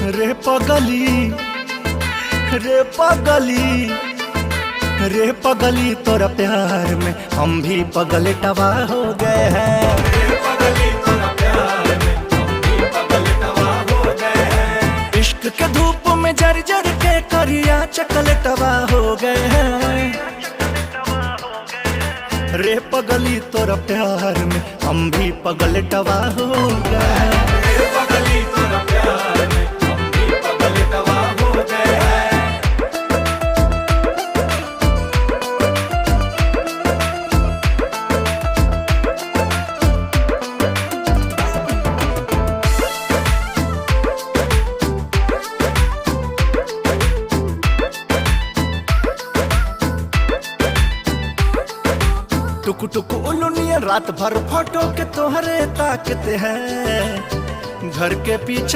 रे पगली, रे पगली, रे पगली तोरा प्यार में हम भी पगल टवा हो गए हैं। रे पगली तोरा प्यार में हम भी पगल टवा हो गए हैं। इश्क के धूप में जर जर के करिया चकल टवा हो गए हैं। रे पगली तोरा प्यार में हम भी पगल टवा हो गए हैं। रे पगली तोरा प्यार में हम भी पगल टवा हो गए हैं। टुक टुक उलुनिया रात भर फोटो के तोहरे ताकते हैं। घर के पीछे